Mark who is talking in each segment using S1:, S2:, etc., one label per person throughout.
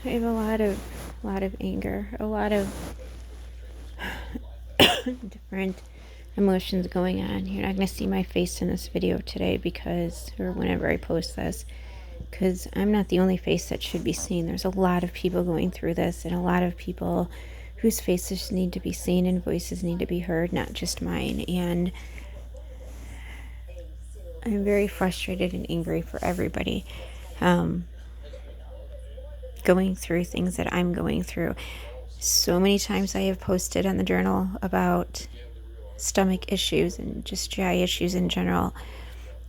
S1: I have a lot of anger, a lot of different emotions going on. You're not going to see my face in this video today because, or whenever I post this, because I'm not the only face that should be seen. There's a lot of people going through this, and a lot of people whose faces need to be seen and voices need to be heard, not just mine. And I'm very frustrated and angry for everybody going through things that I'm going through. So many times I have posted on the journal about stomach issues and just GI issues in general.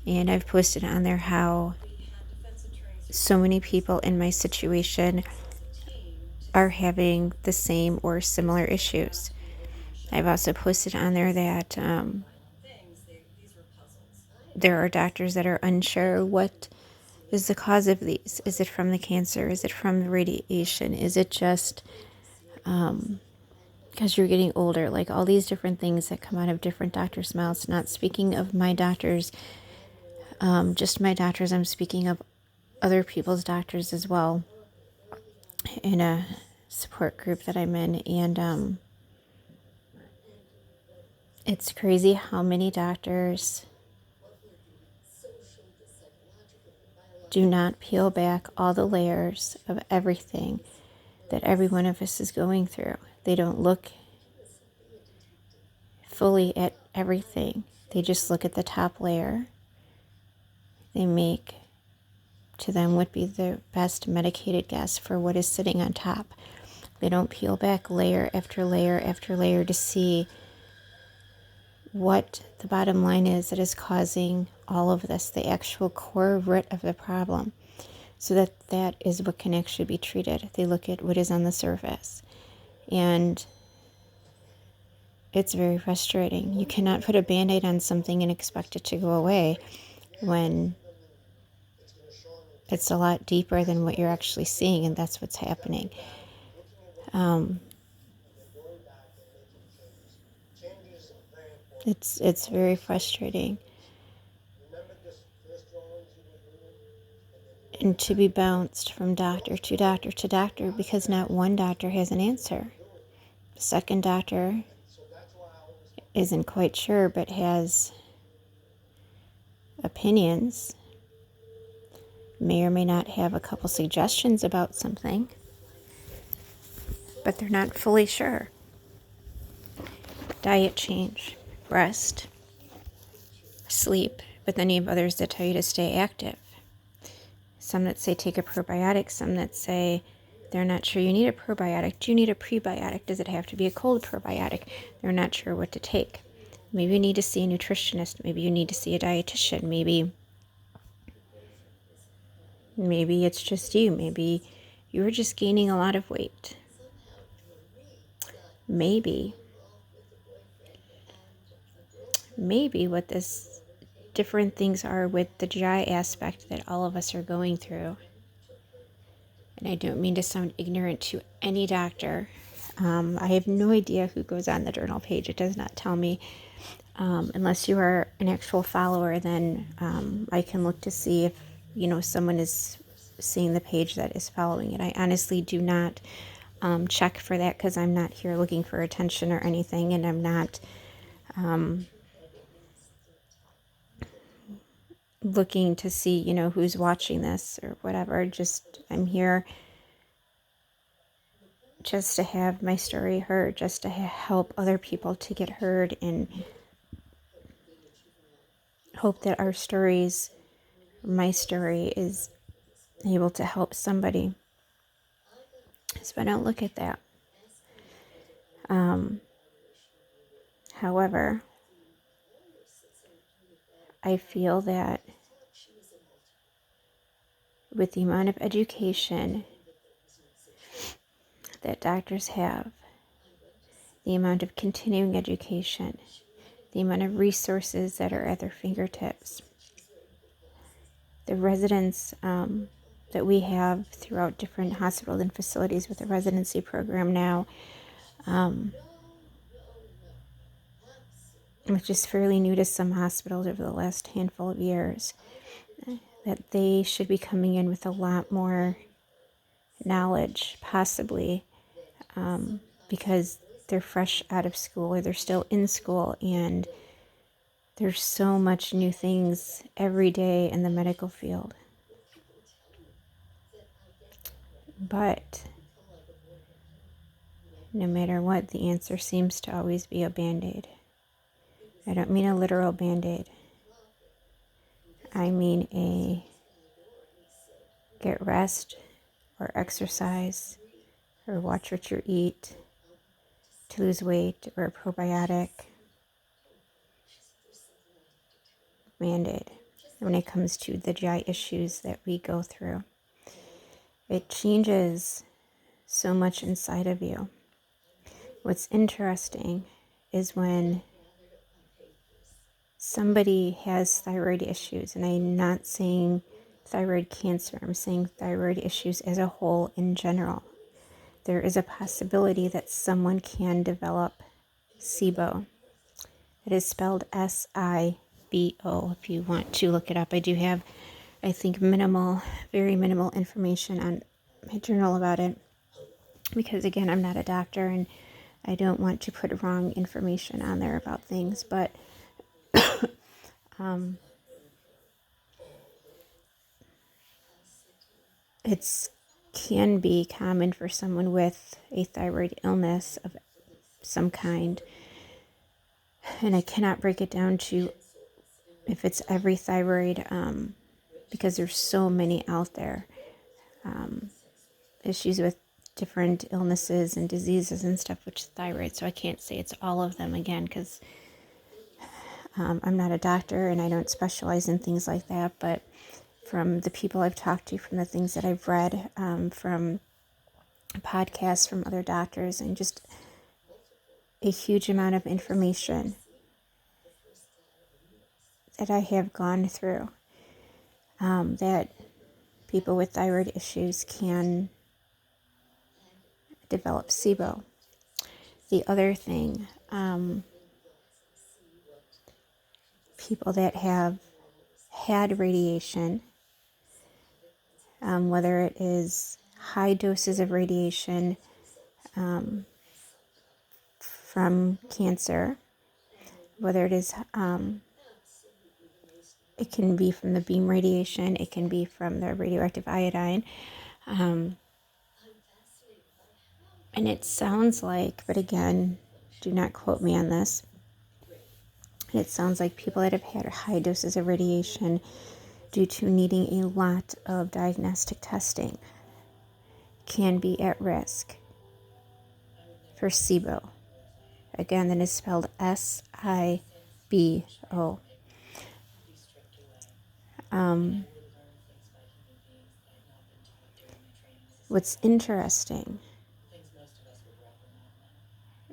S1: And I've posted on there how so many people in my situation are having the same or similar issues. I've also posted on there that there are doctors that are unsure what is the cause of these. Is it from the cancer? Is it from the radiation? Is it just because you're getting older? Like all these different things that come out of different doctors' mouths. Not speaking of my doctors, just my doctors. I'm speaking of other people's doctors as well in a support group that I'm in. And it's crazy how many doctors do not peel back all the layers of everything that every one of us is going through. They don't look fully at everything. They just look at the top layer. They make to them would be the best medicated guess for what is sitting on top. They don't peel back layer after layer after layer to see what the bottom line is that is causing all of this, the actual core root of the problem, so that is what can actually be treated. They look at what is on the surface. And it's very frustrating. You cannot put a Band-Aid on something and expect it to go away when it's a lot deeper than what you're actually seeing, and that's what's happening. It's very frustrating. And to be bounced from doctor to doctor to doctor because not one doctor has an answer. The second doctor isn't quite sure but has opinions, may or may not have a couple suggestions about something, but they're not fully sure. Diet change, rest, sleep, but then you have others that tell you to stay active. Some that say take a probiotic, some that say they're not sure you need a probiotic. Do you need a prebiotic? Does it have to be a cold probiotic? They're not sure what to take. Maybe you need to see a nutritionist. Maybe you need to see a dietitian. Maybe it's just you. Maybe you were just gaining a lot of weight. Maybe what this different things are with the GI aspect that all of us are going through. And I don't mean to sound ignorant to any doctor. I have no idea who goes on the journal page. It does not tell me. Unless you are an actual follower, then I can look to see if, someone is seeing the page that is following it. I honestly do not check for that because I'm not here looking for attention or anything, and I'm not looking to see, who's watching this or whatever. Just, I'm here just to have my story heard, just to help other people to get heard, and hope that our stories, my story, is able to help somebody. So I don't look at that. However, I feel that with the amount of education that doctors have, the amount of continuing education, the amount of resources that are at their fingertips, the residents that we have throughout different hospitals and facilities with the residency program now, which is fairly new to some hospitals over the last handful of years, that they should be coming in with a lot more knowledge, possibly, because they're fresh out of school or they're still in school, and there's so much new things every day in the medical field. But no matter what, the answer seems to always be a Band-Aid. I don't mean a literal Band-Aid. I mean a get rest or exercise or watch what you eat to lose weight, or a probiotic. Band-Aid when it comes to the GI issues that we go through. It changes so much inside of you. What's interesting is when somebody has thyroid issues, and I'm not saying thyroid cancer, I'm saying thyroid issues as a whole in general. There is a possibility that someone can develop SIBO. It is spelled SIBO if you want to look it up. I do have, I think, very minimal information on my journal about it, because again, I'm not a doctor and I don't want to put wrong information on there about things, but it can be common for someone with a thyroid illness of some kind, and I cannot break it down to if it's every thyroid, because there's so many out there, issues with different illnesses and diseases and stuff with thyroid, so I can't say it's all of them again, because I'm not a doctor and I don't specialize in things like that, but from the people I've talked to, from the things that I've read, from podcasts from other doctors, and just a huge amount of information that I have gone through, that people with thyroid issues can develop SIBO. The other thing, people that have had radiation, whether it is high doses of radiation from cancer, whether it is, it can be from the beam radiation, it can be from the radioactive iodine, and it sounds like, but again, do not quote me on this, it sounds like people that have had high doses of radiation due to needing a lot of diagnostic testing can be at risk for SIBO. Again, that is spelled SIBO. What's interesting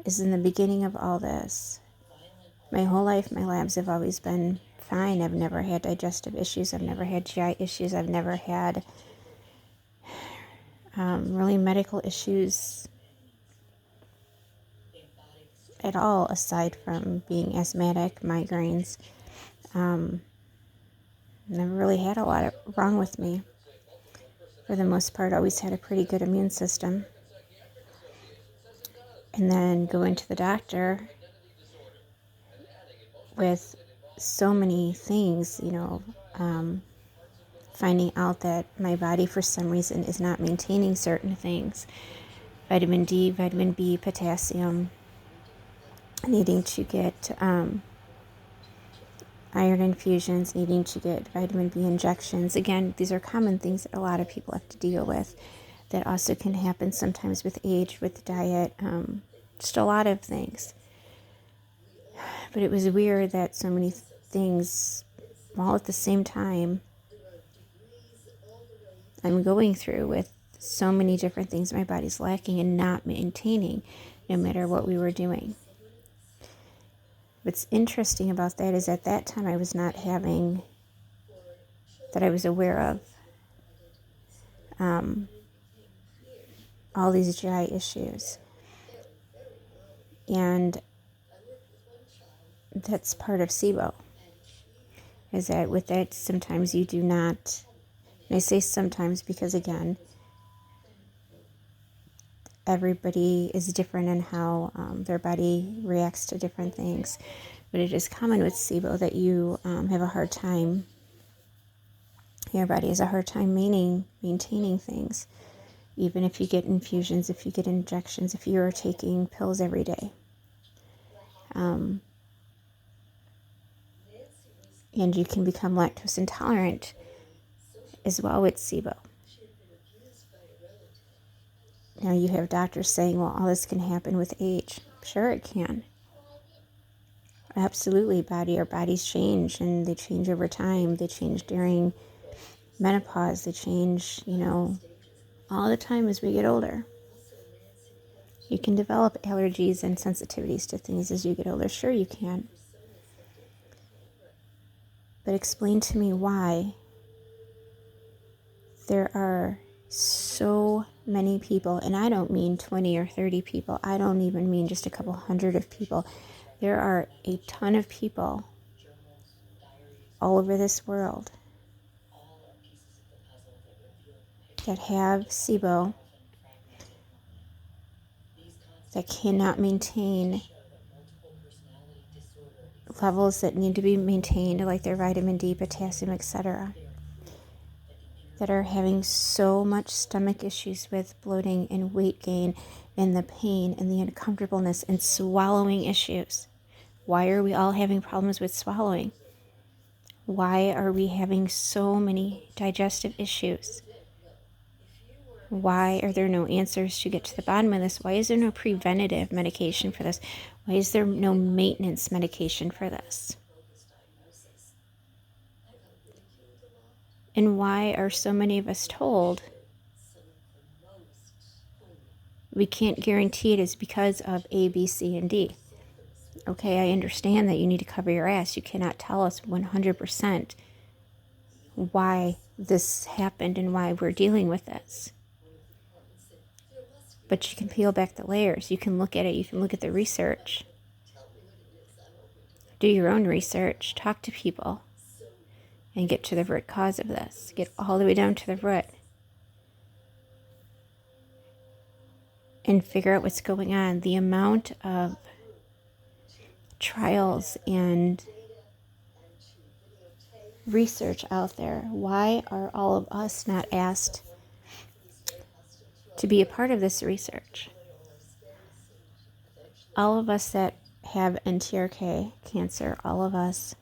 S1: is in the beginning of all this, my whole life, my labs have always been fine. I've never had digestive issues. I've never had GI issues. I've never had really medical issues at all, aside from being asthmatic, migraines. Never really had a lot wrong with me. For the most part, always had a pretty good immune system. And then going to the doctor with so many things, finding out that my body for some reason is not maintaining certain things. Vitamin D, vitamin B, potassium, needing to get iron infusions, needing to get vitamin B injections. Again, these are common things that a lot of people have to deal with, that also can happen sometimes with age, with diet, just a lot of things. But it was weird that so many things, all at the same time, I'm going through with so many different things my body's lacking and not maintaining, no matter what we were doing. What's interesting about that is at that time I was not having, that I was aware of, all these GI issues. And that's part of SIBO, is that with that sometimes you do not, and I say sometimes because again, everybody is different in how their body reacts to different things. But it is common with SIBO that you have a hard time, your body has a hard time maintaining things. Even if you get infusions, if you get injections, if you're taking pills every day. And you can become lactose intolerant as well with SIBO. Now you have doctors saying, well, all this can happen with age. Sure it can. Absolutely, our bodies change, and they change over time. They change during menopause. They change, all the time as we get older. You can develop allergies and sensitivities to things as you get older. Sure you can. But explain to me why there are so many people, and I don't mean 20 or 30 people. I don't even mean just a couple hundred of people. There are a ton of people all over this world that have SIBO that cannot maintain levels that need to be maintained, like their vitamin D, potassium, etc., that are having so much stomach issues with bloating and weight gain and the pain and the uncomfortableness and swallowing issues. Why are we all having problems with swallowing? Why are we having so many digestive issues? Why are there no answers to get to the bottom of this? Why is there no preventative medication for this? Why is there no maintenance medication for this? And why are so many of us told we can't guarantee it is because of A, B, C, and D? Okay, I understand that you need to cover your ass. You cannot tell us 100% why this happened and why we're dealing with this. But you can peel back the layers. You can look at it. You can look at the research. Do your own research. Talk to people. And get to the root cause of this. Get all the way down to the root. And figure out what's going on. The amount of trials and research out there. Why are all of us not asked to be a part of this research? All of us that have NTRK cancer, all of us